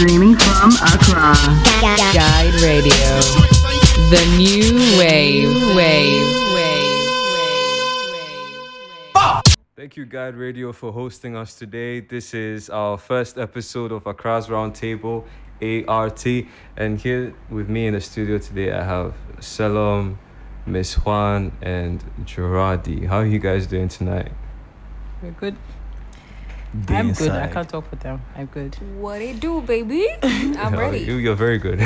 Streaming from Accra. Guide Radio. The new wave. Thank you, Guide Radio, for hosting us today. This is our first episode of Accra's Roundtable, ART. And here with me in the studio today, I have Selom, Miss Juan, and Jerady. How are you guys doing tonight? We're good. I'm good. I can't talk for them. I'm good. What it do, baby? I'm ready. You're very good.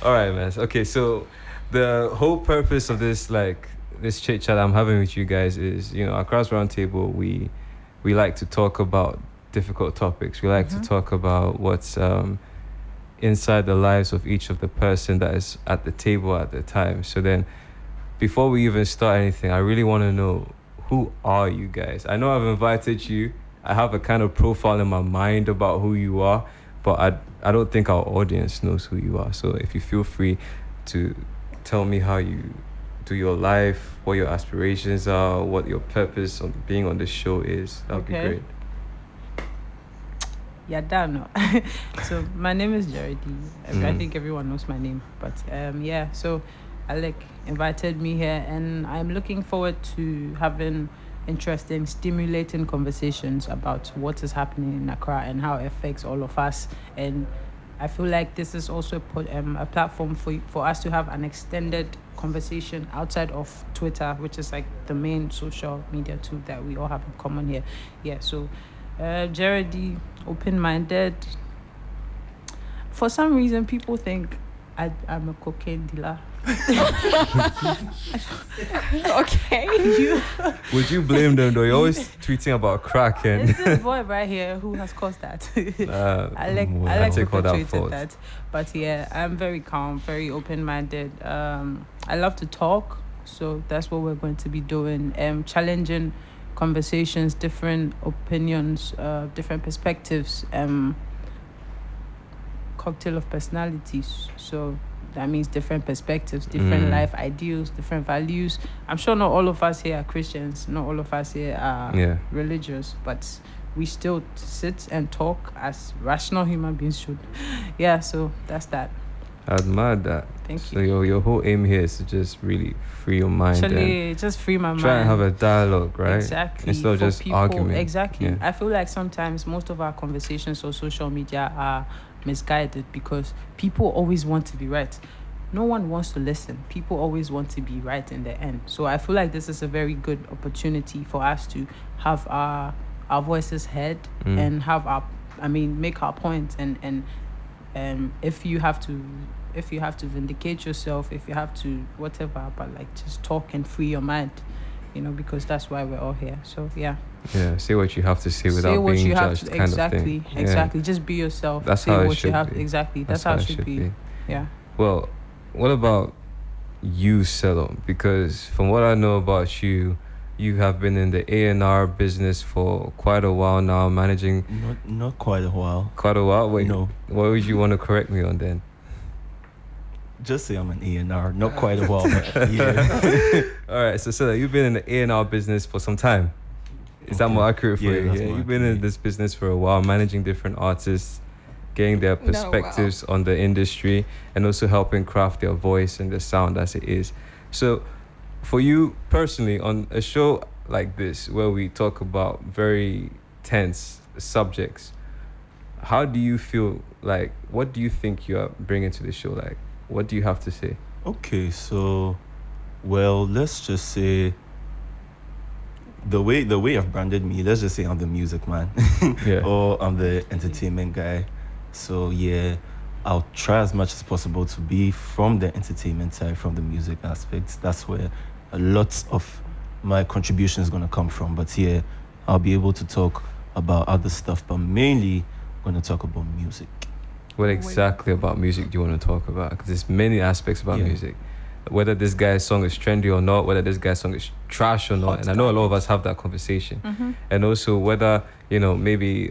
All right, man. Okay, so the whole purpose of this chit chat I'm having with you guys is, across Roundtable, we like to talk about difficult topics. We like to talk about what's inside the lives of each of the person that is at the table at the time. So then, before we even start anything, I really want to know, who are you guys? I know I've invited you. I have a kind of profile in my mind about who you are, but I don't think our audience knows who you are. So if you feel free to tell me how you do your life, what your aspirations are, what your purpose of being on the show is, that would be great. Yeah, done. So my name is Jerady. I think everyone knows my name, but so Alec invited me here, and I'm looking forward to having interesting, stimulating conversations about what is happening in Accra and how it affects all of us. And I feel like this is also a platform for us to have an extended conversation outside of Twitter, which is like the main social media tool that we all have in common here. Yeah, so Jerady, open-minded. For some reason, people think I'm a cocaine dealer. Okay. Would you blame them though? You're always tweeting about crack and it's this boy right here who has caused that. I perpetrated that. But yeah, I'm very calm, very open-minded. I love to talk, so that's what we're going to be doing. Challenging conversations, different opinions, different perspectives, cocktail of personalities. So that means different perspectives, different life ideals, different values. I'm sure not all of us here are Christians, not all of us here are religious, but we still sit and talk as rational human beings should. Yeah, so that's that. I admire that. Thank you. So your whole aim here is to just really free your mind. Actually, just free my mind. Try and have a dialogue, right? Exactly. Instead of just argument. Exactly. Yeah. I feel like sometimes most of our conversations on social media are misguided because people always want to be right. No one wants to listen. People always want to be right in the end. So I feel like this is a very good opportunity for us to have our voices heard and have make our points and if you have to vindicate yourself, if you have to whatever, but like just talk and free your mind, because that's why we're all here. So yeah, say what you have to say without being judged, kind of thing. Exactly, just be yourself. That's say how what it should you have be. Exactly, that's how it should be. Yeah. Well, what about you, Selom? Because from what I know about you, you have been in the A&R business for quite a while now, managing... Not quite a while. Quite a while? Wait, no. What would you want to correct me on then? Just say I'm an A&R. Not quite a while, but yeah. All right, so you've been in the A&R business for some time. Is that more accurate for you? Yeah, you've been in this business for a while, managing different artists, getting their perspectives on the industry, and also helping craft their voice and their sound as it is. So for you personally, on a show like this where we talk about very tense subjects, how do you feel? Like, what do you think you are bringing to the show? Like, what do you have to say? Okay, so let's just say the way I've branded me, let's just say I'm the music man. Or I'm the entertainment guy. So yeah, I'll try as much as possible to be from the entertainment side, from the music aspect. That's where a lot of my contribution is going to come from. But yeah, I'll be able to talk about other stuff, but mainly I'm going to talk about music. What exactly about music do you want to talk about? Because there's many aspects about music. Whether this guy's song is trendy or not, whether this guy's song is trash or not. And I know a lot of us have that conversation. And also whether, maybe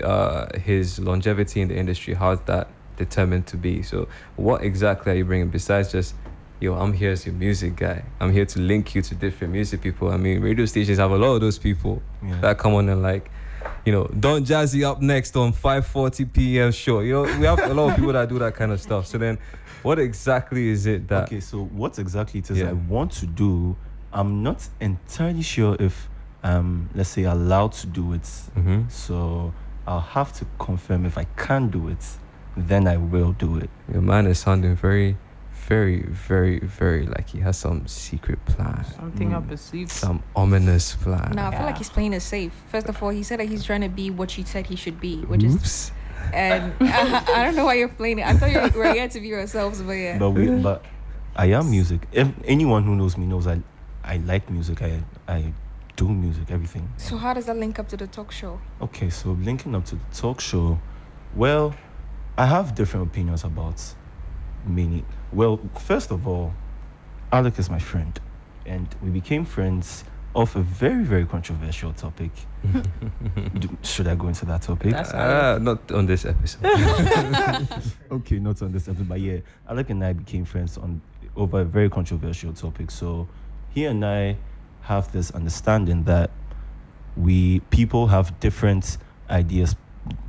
his longevity in the industry, how's that determined to be? So what exactly are you bringing besides just, I'm here as your music guy. I'm here to link you to different music people. I mean, radio stations have a lot of those people that come on and Don Jazzy up next on 5:40 p.m. show. We have a lot of people that do that kind of stuff. So then, what exactly is it that? Okay, so what exactly it is I want to do? I'm not entirely sure if let's say allowed to do it. Mm-hmm. So I'll have to confirm if I can do it. Then I will do it. Your man is sounding very, very, very, very like he has some secret plan. Something up his sleeve. Some ominous plan. No, I feel like he's playing it safe. First of all, he said that he's trying to be what you said he should be, which is. And I don't know why you're playing it. I thought you were here to be yourselves, but yeah. But I am music. If anyone who knows me knows I like music. I do music, everything. So how does that link up to the talk show? Okay, so linking up to the talk show, well, I have different opinions about many. Well, first of all, Alec is my friend, and we became friends off a very, very controversial topic. Should I go into that topic? Not on this episode. Okay, not on this episode, but yeah, Alec and I became friends over a very controversial topic. So he and I have this understanding that people have different ideas,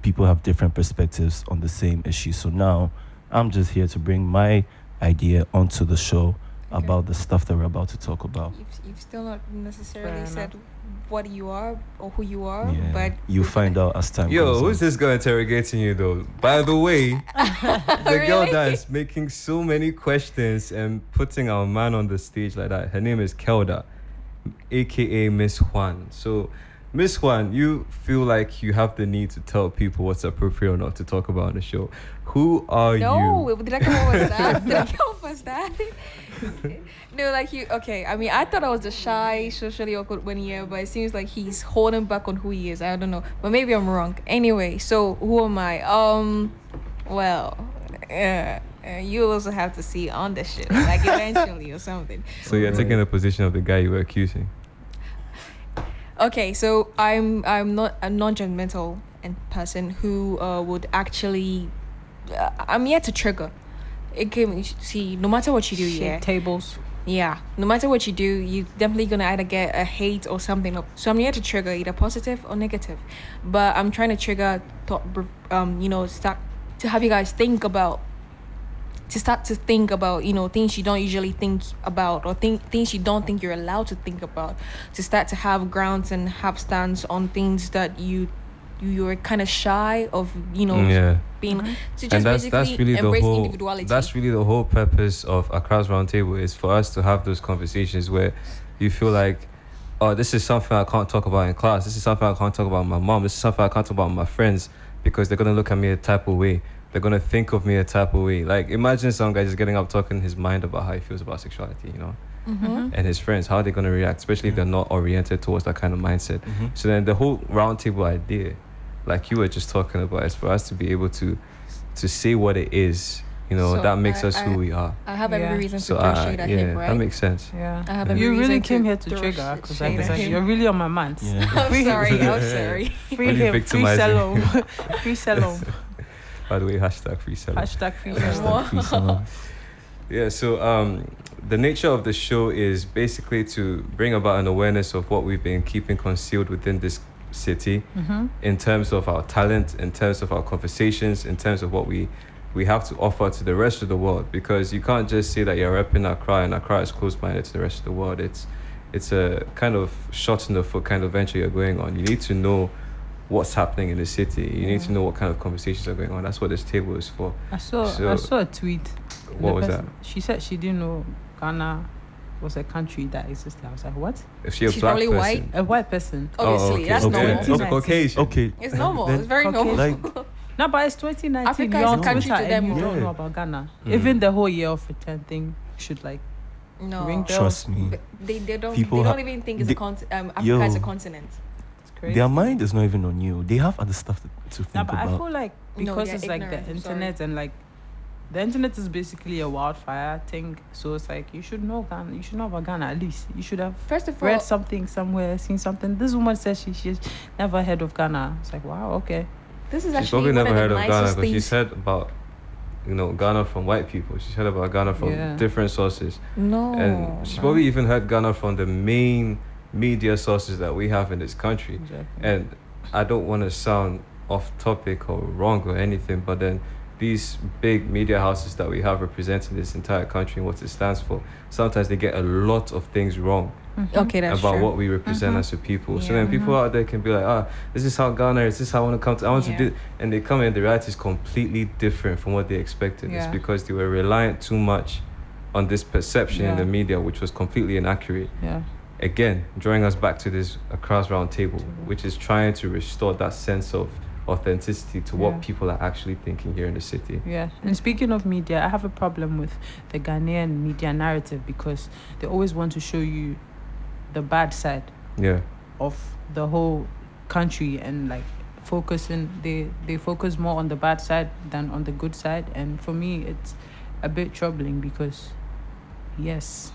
people have different perspectives on the same issue. So now I'm just here to bring my idea onto the show about the stuff that we're about to talk about. You've still not necessarily said what you are or who you are, Yeah, but you find out as time goes on. Who's this girl interrogating you though? By the way, the girl that is making so many questions and putting our man on the stage like that, her name is Kelda, aka Miss Juan. So Miss Juan, you feel like you have the need to tell people what's appropriate or not to talk about on the show. Who are you? No, did I come up with that? Did I come up with that? No, like you. Okay, I mean, I thought I was the shy, socially awkward one year, but it seems like he's holding back on who he is. I don't know, but maybe I'm wrong. Anyway, so who am I? Well, you'll also have to see on the show, like eventually or something. So you're taking the position of the guy you were accusing. Okay, so I'm not a non-judgmental person who would actually. I'm here to trigger. It can see no matter what you do, Shake tables. Yeah, no matter what you do, you're definitely gonna either get a hate or something up. So I'm here to trigger either positive or negative, but I'm trying to trigger, start to have you guys think about. To start to think about, things you don't usually think about, or things you don't think you're allowed to think about. To start to have grounds and have stands on things that you're kind of shy of, being. To just that's really embrace the whole individuality. That's really the whole purpose of Accra's Roundtable, is for us to have those conversations where you feel like, oh, this is something I can't talk about in class. This is something I can't talk about with my mom. This is something I can't talk about with my friends, because they're gonna look at me a type of way. They're gonna think of me a type of way. Like, imagine some guy just getting up talking his mind about how he feels about sexuality, and his friends, how are they gonna react, especially if they're not oriented towards that kind of mindset. So then the whole roundtable idea, like you were just talking about, is for us to be able to say what it is, So that makes us who we are. I have every reason to So throw shade at him, right? that makes sense. Yeah. I have every You really reason came to here to throw trigger, because shade at him. you're really on my mind. Yeah. I'm sorry. Free Really him, free victimizing. Selom. Free Selom. By the way, hashtag free Selom. Hashtag free Selom. Yeah, so the nature of the show is basically to bring about an awareness of what we've been keeping concealed within this city, in terms of our talent, in terms of our conversations, in terms of what we have to offer to the rest of the world. Because you can't just say that you're repping Accra and Accra is close-minded to the rest of the world. It's a kind of shot in the foot kind of venture you're going on. You need to know what's happening in the city. You need to know what kind of conversations are going on. That's what this table is for. I saw a tweet. What was that? She said she didn't know Ghana was a country that existed. I was like, what? If she's She's black probably person, white. A white person. Obviously, that's normal. Okay. Caucasian. Okay. It's normal. Then- It's very Okay. normal. Like, No, but it's 2019. Africa You're is a on country Twitter to them. and you don't Yeah. know about Ghana. Even the whole year of return thing should like No. ring bells. trust me, But they don't People they don't ha- even think it's they- Africa is a continent. It's crazy. their mind is not even on you. They have other stuff to No, think but I about. feel like No, because they're it's like the ignorant, I'm sorry. internet and like the internet is basically a wildfire thing. So it's like you should know Ghana. You should know about Ghana at least. You should have First of all, read something somewhere, seen something. This woman says she's never heard of Ghana. It's like, wow, okay. this is She's actually probably one never of the heard of Ghana, nicest but she's things. heard about, Ghana from white people. She's heard about Ghana from Yeah. different sources. No. And she's probably even heard Ghana from the main media sources that we have in this country. Exactly. And I don't want to sound off topic or wrong or anything, but then these big media houses that we have representing this entire country and what it stands for, sometimes they get a lot of things wrong. Okay, that's about true. what we represent as a people. So Yeah. then people out there can be like, this is how Ghana is, this is how I want to come to, I want to do, and they come in, the reality is completely different from what they expected. It's because they were reliant too much on this perception in the media, which was completely inaccurate. Again, drawing us back to this Accra's Roundtable, which is trying to restore that sense of authenticity to what people are actually thinking here in the city. Yeah, and speaking of media, I have a problem with the Ghanaian media narrative because they always want to show you the bad side of the whole country, and like they focus more on the bad side than on the good side. And for me, it's a bit troubling because It's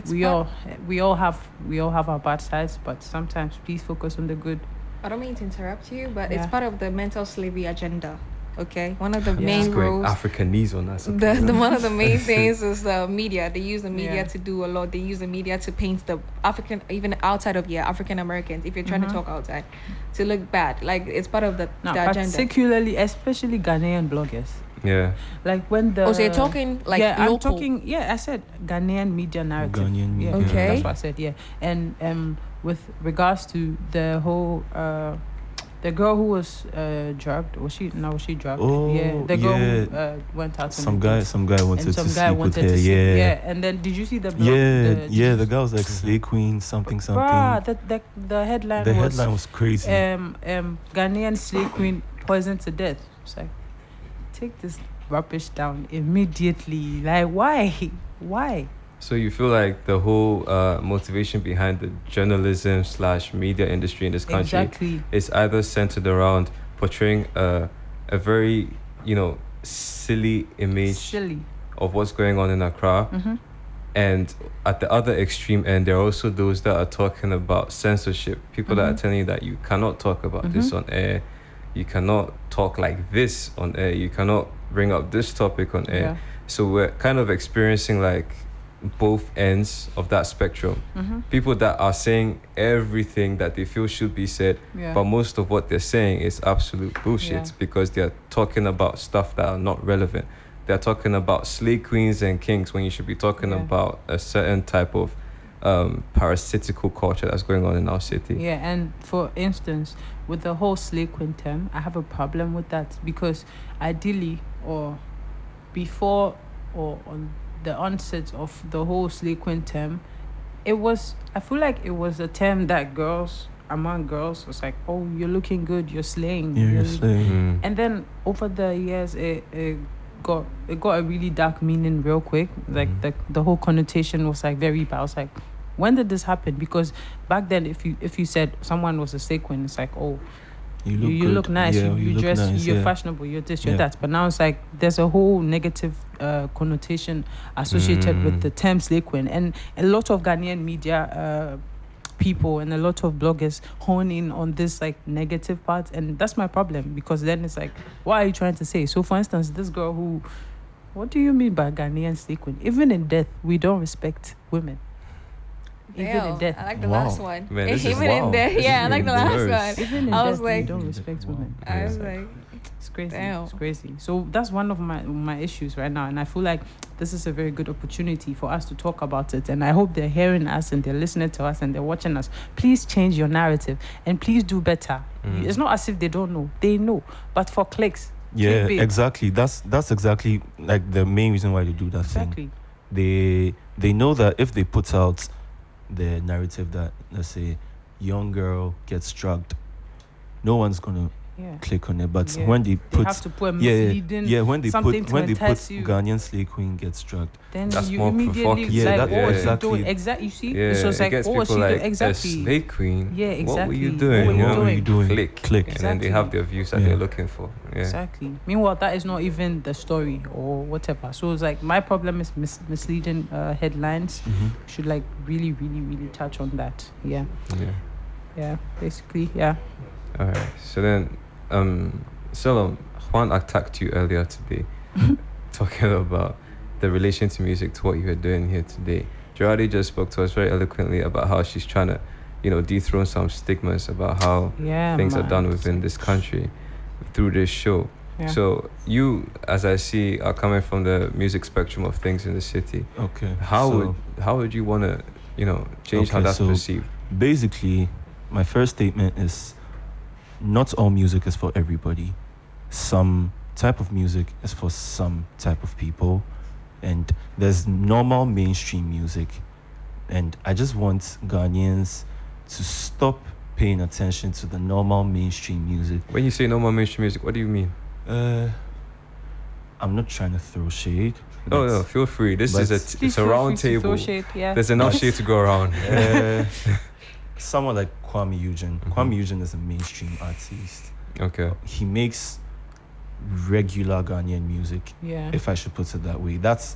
we all have our bad sides, but sometimes please focus on the good. I don't mean to interrupt you, but it's part of the mental slavery agenda. Okay, one of the main going rules. Africanese on that. The one of the main things is the media. They use the media to do a lot. They use the media to paint the African, even outside of African Americans. If you're trying to talk outside, to look bad, like it's part of the agenda. Particularly, especially Ghanaian bloggers. Yeah. Like when the. Oh, so you're talking like I'm local. talking. Yeah, I said Ghanaian media narrative. Ghanaian media. Okay. That's what I said. Yeah, and with regards to the whole the girl who was drugged, was she drugged? Oh, yeah, the girl who went out. Some guy wanted to sleep with her. Yeah, and then did you see the blog? The guy was like Slay Queen something. Bruh, the headline. The headline was crazy. Ghanaian Slay Queen poisoned to death. It's like, take this rubbish down immediately. Like, why? So you feel like the whole motivation behind the journalism / media industry in this country is either centered around portraying a very, silly image of what's going on in Accra. And at the other extreme end, there are also those that are talking about censorship. People that are telling you that you cannot talk about this on air. You cannot talk like this on air. You cannot bring up this topic on air. Yeah. So we're kind of experiencing like both ends of that spectrum. People that are saying everything that they feel should be said, but most of what they're saying is absolute bullshit because they're talking about stuff that are not relevant. They're talking about slay queens and kings when you should be talking about a certain type of parasitical culture that's going on in our city. Yeah, and for instance, with the whole slay queen term, I have a problem with that because ideally, or before or on the onset of the whole slay queen term, I feel like it was a term that among girls was like, oh, you're looking good, you're slaying. You're slaying. And then over the years, it got a really dark meaning real quick. Like the whole connotation was like very bad. I was like, when did this happen? Because back then, if you said someone was a slay queen, it's like, oh, you look nice, you dress, nice, you're fashionable, you're this, you're that. But now it's like there's a whole negative connotation associated with the term slay queen, and a lot of Ghanaian media people and a lot of bloggers hone in on this like negative part, and that's my problem because then it's like, what are you trying to say? So for instance, this girl who, what do you mean by Ghanaian slay queen? Even in death, we don't respect women. Even in death. I like the last one. Man, Even in death, I like the last one. Even in I death, was like, we don't respect women. I was like, it's crazy. Damn. It's crazy. So that's one of my issues right now, and I feel like this is a very good opportunity for us to talk about it. And I hope they're hearing us and they're listening to us and they're watching us. Please change your narrative and please do better. It's not as if they don't know; they know. But for clicks, yeah, clickbait. exactly. That's exactly like the main reason why they do that thing. They know that if they put out the narrative that, let's say, young girl gets drugged, no one's gonna click on it. But when they have to put a misleading when they put you. Ghanaian slay queen gets drugged, then that's you more immediately provocative. exactly. Exactly. You see, Yeah, so it's like, it gets oh, she people like, exactly. a slay queen. Yeah, exactly. What were you doing? What were you doing? Click. And then they have their views that they're looking for. Yeah. Exactly. Meanwhile, that is not even the story or whatever. So it's like my problem is misleading headlines. Should like really, really, really touch on that. Yeah. Basically, yeah. All right. So then, Selom, Juan attacked you earlier today, talking about the relation to music to what you were doing here today. Jerady just spoke to us very eloquently about how she's trying to dethrone some stigmas about how things are done within this country through this show. Yeah. So you, as I see, are coming from the music spectrum of things in the city. Okay. How would you want to, change how that's perceived? Basically, my first statement is not all music is for everybody. Some type of music is for some type of people, and there's normal mainstream music. And I just want Ghanaians to stop paying attention to the normal mainstream music. When you say normal mainstream music, what do you mean? I'm not trying to throw shade. No, feel free. It's a round table. Yeah. There's enough shade to go around. Someone like Kwame Eugene. Mm-hmm. Kwame Eugene is a mainstream artist. Okay. He makes regular Ghanaian music, Yeah. if I should put it that way. That's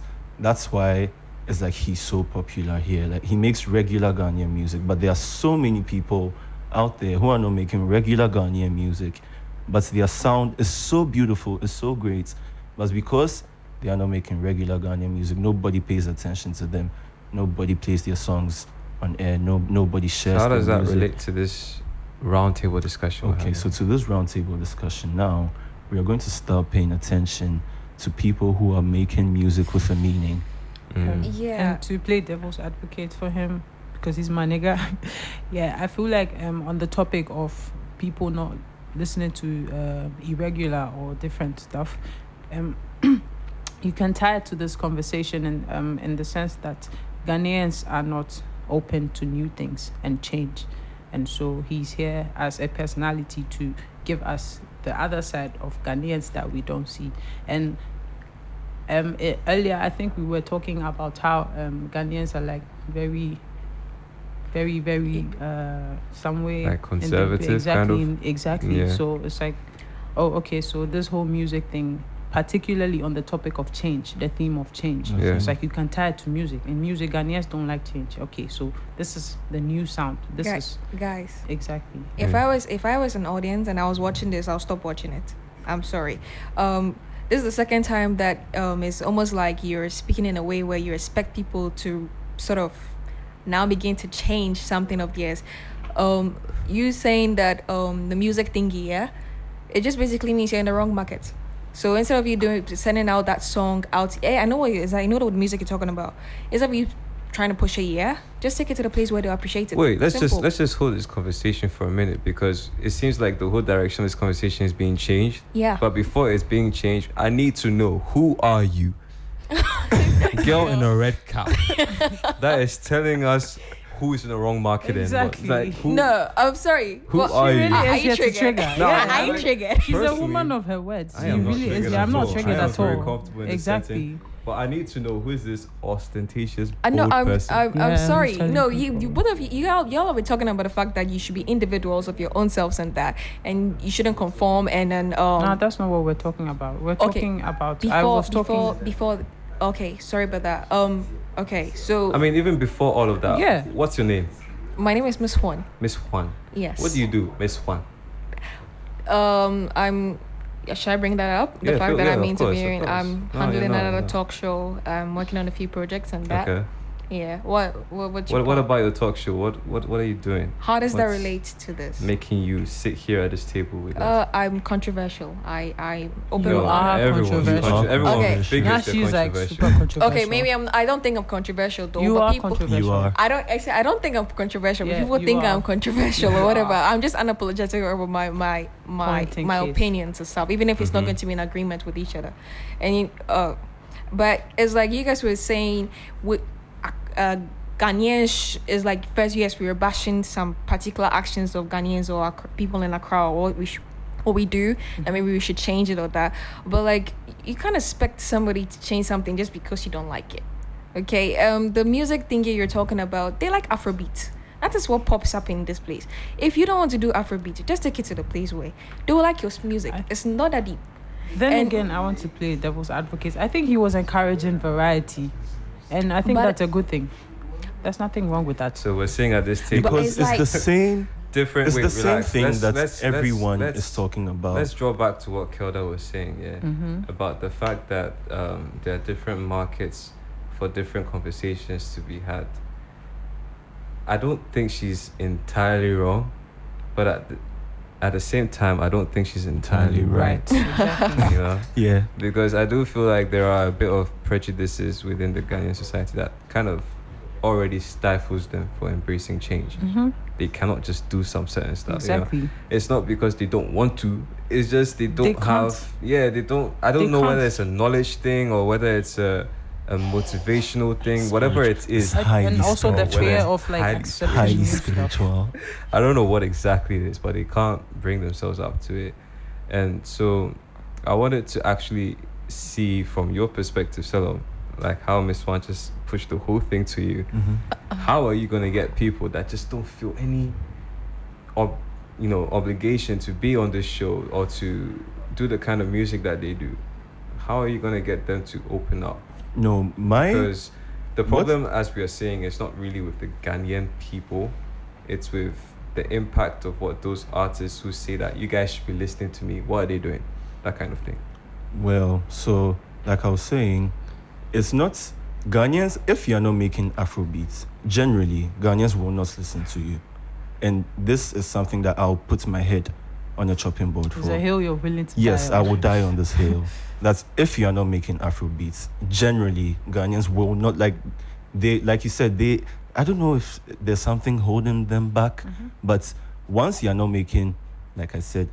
why it's like he's so popular here. Like, he makes regular Ghanaian music, but there are so many people out there who are not making regular Ghanaian music, but their sound is so beautiful, it's so great, but because they are not making regular Ghanaian music, nobody pays attention to them, nobody plays their songs on air, nobody shares How does their that music. relate to this roundtable discussion? Okay, so to this roundtable discussion now, we are going to start paying attention to people who are making music with a meaning. Yeah. And to play devil's advocate for him, because he's my nigga. Yeah, I feel like on the topic of people not listening to irregular or different stuff, you can tie it to this conversation in the sense that Ghanaians are not open to new things and change. And so he's here as a personality to give us the other side of Ghanaians that we don't see. And earlier, I think we were talking about how Ghanaians are like very, very, very some way Like conservative, exactly. Yeah. So it's like, so this whole music thing, particularly on the topic of change, the theme of change. Yeah. It's like you can tie it to music. In music, Ghanaians don't like change. Okay, so this is the new sound. This is Guys. exactly. If I was an audience and I was watching this, I'll stop watching it. I'm sorry. This is the second time that it's almost like you're speaking in a way where you expect people to sort of now begin to change something of theirs. You saying that the music thingy, it just basically means you're in the wrong market. So instead of you sending out that song out, I know what it is. I know the music you're talking about. Instead of you trying to push it, just take it to the place where they appreciate it. Wait, let's Simple. just hold this conversation for a minute, because it seems like the whole direction of this conversation is being changed. Yeah. But before it's being changed, I need to know, who are you? Girl in a red cap that is telling us who's in the wrong market. Exactly. And like, who, No, I'm sorry. Who are you? Really Are is you here to triggered? trigger. No, Yeah, Are you triggered? she's a Personally, woman of her words. I She am not really is. triggered Yeah, I'm at not all. triggered I am at very all. comfortable in this Exactly. setting. But I need to know, who is this ostentatious I know. bold person? I'm Yeah, sorry. telling No, people. you both of y'all have been talking about the fact that you should be individuals of your own selves and that, and you shouldn't conform. And then No, that's not what we're talking about. We're talking about. I was talking. before. Okay, sorry about that. Okay, so I mean, even before all of that, Yeah. what's your name? my name is Miss Juan. Miss Juan. Yes. What do you do, Miss Juan? I'm. Should I bring that up? The Yeah, fact that yeah, I'm of course, of interviewing, course. I'm No, handling yeah, that no, at a no. talk show. I'm working on a few projects and that. Okay. Yeah. What What about your talk show? What are you doing? How does that what's relate to this? Making you sit here at this table with us? I'm controversial. I open. You No, are everyone's controversial. Everyone Okay. figures Now they're she's like controversial. super controversial. Okay, maybe I don't think I'm controversial though. You but are people, controversial. You are. I don't think I'm controversial. Yeah, but people you think are. I'm controversial or You whatever. are. I'm just unapologetic over my Point in case. opinions and stuff, even if it's not going to be in agreement with each other. And but it's like you guys were saying with Ghanaians is like first, yes, we were bashing some particular actions of Ghanaians or people in Accra or what we do, and maybe we should change it or that. But like you can't expect somebody to change something just because you don't like it. Okay, the music thing you're talking about, they like Afrobeat. That is what pops up in this place. If you don't want to do Afrobeat, just take it to the place where they will like your music. It's not that deep. Then And- again, I want to play devil's advocate. I think he was encouraging variety, and I think But- that's a good thing. There's nothing wrong with that. So we're sitting at this table. Because it's it's the like- same. Different. It's wait, the same relax. thing that Let's- everyone let's- is talking about. Let's draw back to what Kelda was saying, Mm-hmm. about the fact that there are different markets for different conversations to be had. I don't think she's entirely wrong, but at the same time, I don't think she's entirely right. Exactly. You know? Yeah. Because I do feel like there are a bit of prejudices within the Ghanaian society that kind of already stifles them for embracing change. They cannot just do some certain stuff. Exactly. You know? It's not because they don't want to. It's just they don't They have. can't. Yeah, they don't. I don't They know whether can't. it's a knowledge thing or whether it's a motivational thing. Whatever it is, It's highly And also the spiritual. fear Whether of like highly- accepting Highly new stuff. spiritual. I don't know what exactly it is, but they can't bring themselves up to it. And so I wanted to actually see from your perspective, Selom, like how Miss Wan just pushed the whole thing to you. How are you going to get people that just don't feel any obligation to be on this show or to do the kind of music that they do? How are you going to get them to open up? No, my Because the problem, as we are saying, is not really with the Ghanaian people. It's with the impact of what those artists who say that you guys should be listening to me, what are they doing? That kind of thing. well, so like I was saying, it's not Ghanaians. If you are not making Afro beats, generally Ghanaians will not listen to you, and this is something that I'll put my head on a chopping board It's for. a hill you're willing to Yes, die I on. will die on this hill. That's if you are not making Afro beats. Generally, Ghanaians will not like you said, I don't know if there's something holding them back, but once you are not making, like I said,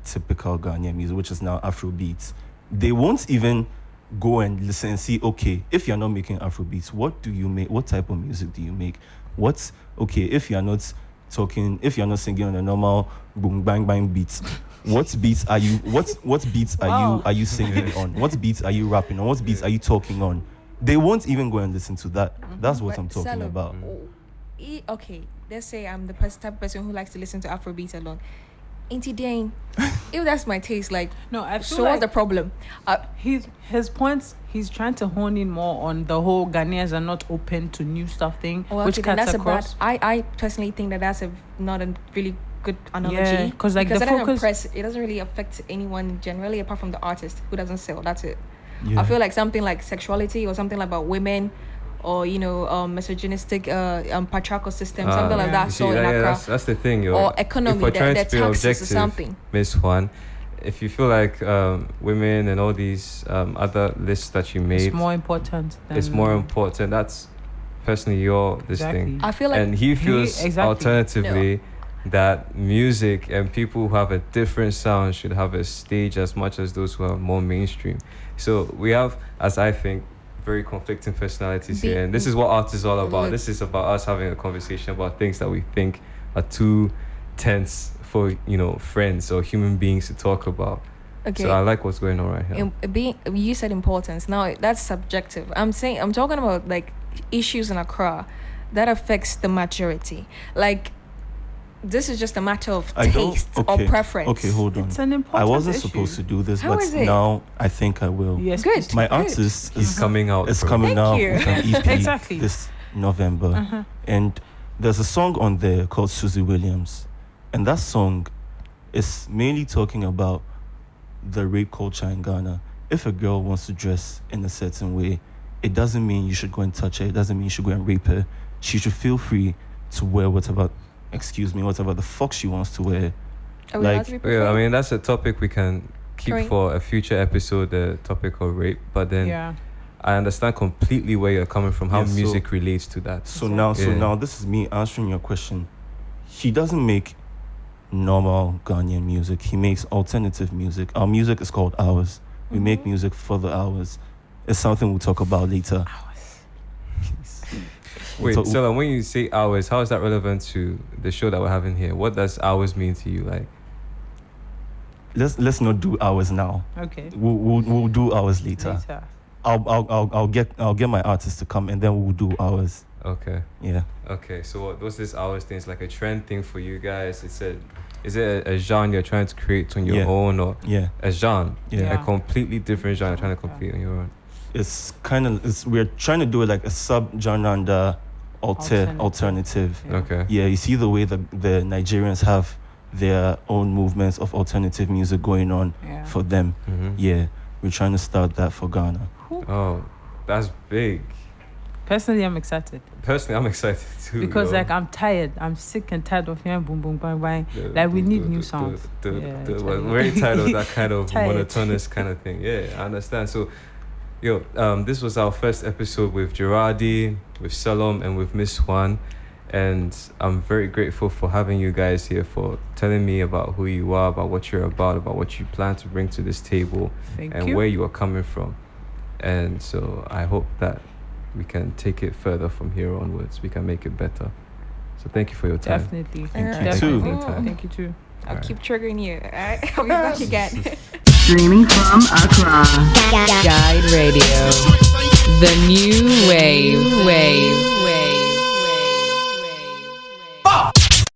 typical Ghanaian music, which is now Afro beats, they won't even go and listen and see, okay, if you're not making Afro beats, what do you make? What type of music do you make? If you're not singing on a normal boom bang bang beats, what beats are you are you singing on? What beats are you rapping on? What beats are you talking on? They won't even go and listen to that. That's what But I'm talking Selom, about. Okay, let's say I'm the type of person who likes to listen to Afrobeat alone. Ain't it dang? If that's my taste, like, No, I feel so like what's the problem? his points. He's trying to hone in more on the whole Ghanaians are not open to new stuff thing, Well, which okay, then cuts that's across. a bad. I personally think that's not a really good analogy. Yeah, 'cause, like, because the it doesn't focus- it doesn't really affect anyone generally apart from the artist who doesn't sell. That's it. Yeah. I feel like something like sexuality or something about women, or misogynistic patriarchal system, something like You that. see, So in yeah, Accra, that's the thing. or economy, if we're trying the to be taxes or objective, something. Miss Juan, if you feel like women and all these other lists that you made, It's more important. it's more important. That's personally this Exactly. thing. I feel like And he feels exactly. alternatively that music and people who have a different sound should have a stage as much as those who are more mainstream. So we have, as I think, very conflicting personalities here, and this is what art is all about. Look. This is about us having a conversation about things that we think are too tense for friends or human beings to talk about. okay. So I like what's going on right here. You said importance. Now that's subjective. I'm talking about like issues in Accra that affects the majority. Like, this is just a matter of taste or preference. Okay, hold on. It's an important I wasn't issue. supposed to do this, How but is it? now I think I will. Yes, Good. please. My Good. artist He's coming out. is bro. coming Thank out you. with an EP Exactly. this November, and there's a song on there called Susie Williams, and that song is mainly talking about the rape culture in Ghana. If a girl wants to dress in a certain way, it doesn't mean you should go and touch her. It doesn't mean you should go and rape her. She should feel free to wear whatever the fuck she wants to wear. Are we Like- allowed to be Yeah, I profane? mean that's a topic we can keep Right. for a future episode. The topic of rape, but then Yeah. I understand completely where you're coming from. How Yeah, so- music relates to that. So Exactly. now, Yeah. this is me answering your question. He doesn't make normal Ghanaian music. He makes alternative music. Our music is called Ours. We make music for the hours. It's something we'll talk about later. Wait, So- Selom, when you say hours, how is that relevant to the show that we're having here? What does hours mean to you? Like, Let's not do Ours now. Okay. We'll do Ours later. Later. I'll get my artist to come, and then we'll do Ours. okay, Yeah. okay. So what's this hours thing? It's like a trend thing for you guys. Is it a genre you're trying to create on your Yeah. own, or Yeah. a genre? Yeah. A completely different genre you're trying to complete on your own. It's we're trying to do it like a sub-genre under alternative. Yeah. Okay. Yeah, you see the way the Nigerians have their own movements of alternative music going on Yeah. for them. Mm-hmm. Yeah, we're trying to start that for Ghana. Oh, that's big. Personally, I'm excited Personally, I'm excited too. because yo. like I'm tired. I'm sick and tired of hearing boom boom bang bang. Like we need new sounds. Yeah, We're actually. very tired of that kind of Tired. monotonous kind of thing. Yeah, I understand. So, this was our first episode with Jerady, with Selom, and with Miss Juan. And I'm very grateful for having you guys here, for telling me about who you are, about what you're about what you plan to bring to this table, Thank and you. where you are coming from. And so I hope that we can take it further from here onwards. We can make it better. So thank you for your time. Definitely. Thank you Definitely. too. your time. Thank you too. I'll Alright. keep triggering you. Alright, I'll be back again. Streaming from Accra. Guide Radio. The new wave.